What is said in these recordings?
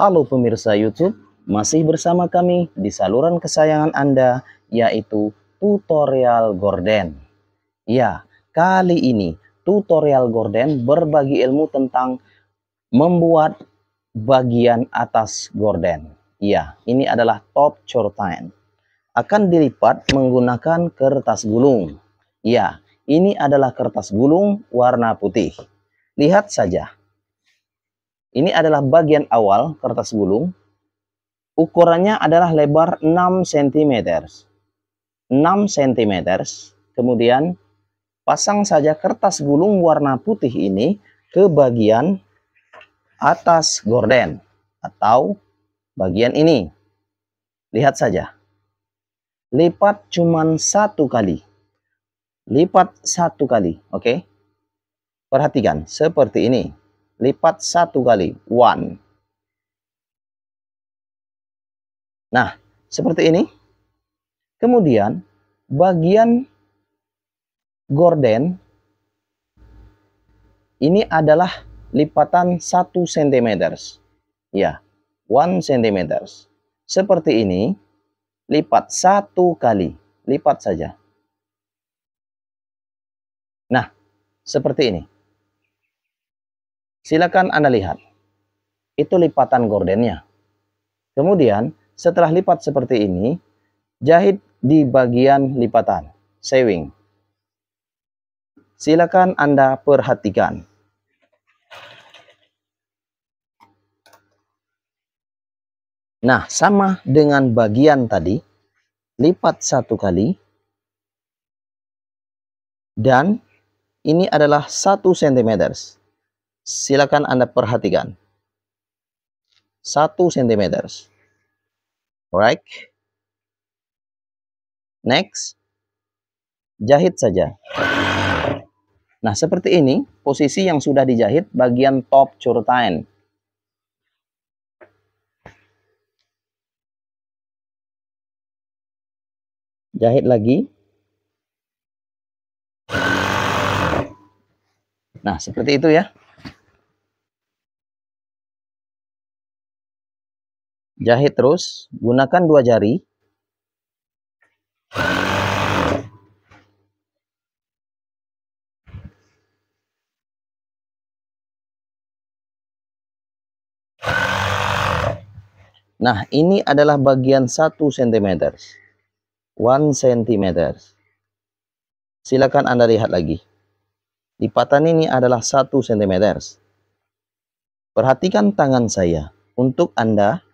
Halo pemirsa YouTube, masih bersama kami di saluran kesayangan Anda, yaitu Tutorial Gorden. Ya, kali ini Tutorial Gorden berbagi ilmu tentang membuat bagian atas gorden. Ya, ini adalah top curtain. Akan dilipat menggunakan kertas gulung. Ya, ini adalah kertas gulung warna putih. Lihat saja. Ini adalah bagian awal kertas gulung. Ukurannya adalah lebar 6 cm. 6 cm. Kemudian pasang saja kertas gulung warna putih ini ke bagian atas gorden atau bagian ini. Lihat saja. Lipat cuman satu kali. Lipat satu kali, oke? Perhatikan, seperti ini. Lipat satu kali, one. Nah, seperti ini. Kemudian, bagian gorden ini adalah lipatan 1 cm. Ya, 1 cm. Seperti ini, lipat satu kali. Lipat saja. Nah, seperti ini. Silakan Anda lihat. Itu lipatan gordennya. Kemudian, setelah lipat seperti ini, jahit di bagian lipatan, sewing. Silakan Anda perhatikan. Nah, sama dengan bagian tadi, lipat satu kali, dan ini adalah 1 cm. Silakan Anda perhatikan. 1 cm. Alright. Next. Jahit saja. Nah, seperti ini posisi yang sudah dijahit bagian top curtain. Jahit lagi. Nah, seperti itu ya. Jahit terus, gunakan 2 jari. Nah, ini adalah bagian 1 cm. 1 cm. Silakan Anda lihat lagi. Lipatan ini adalah 1 cm. Perhatikan tangan saya untuk Anda.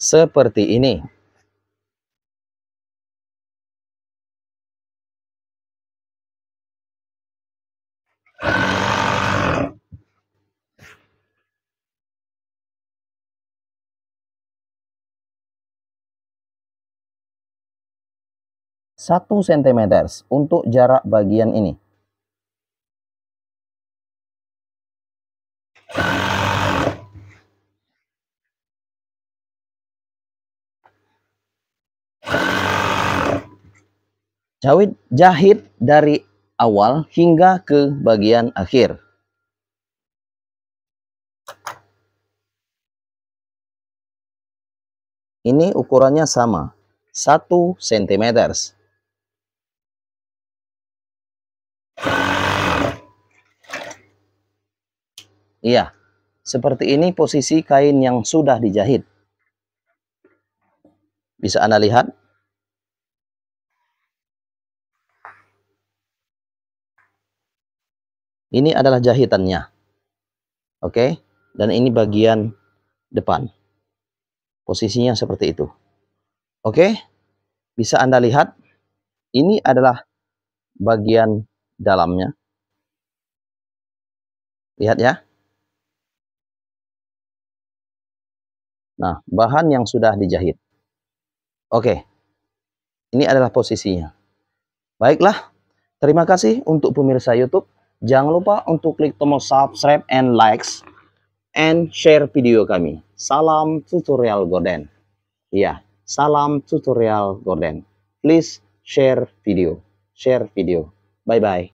Seperti ini. Satu cm untuk jarak bagian ini. Jahit dari awal hingga ke bagian akhir. Ini ukurannya sama, 1 cm. Iya, seperti ini posisi kain yang sudah dijahit. Bisa Anda lihat. Ini adalah jahitannya. Oke, dan ini bagian depan. Posisinya seperti itu. Oke, bisa Anda lihat. Ini adalah bagian dalamnya. Lihat ya. Nah, bahan yang sudah dijahit. Oke, ini adalah posisinya. Baiklah, terima kasih untuk pemirsa YouTube. Jangan lupa untuk klik tombol subscribe and likes and share video kami. Salam tutorial Gorden. Ya, salam tutorial Gordon. Please share video. Bye bye.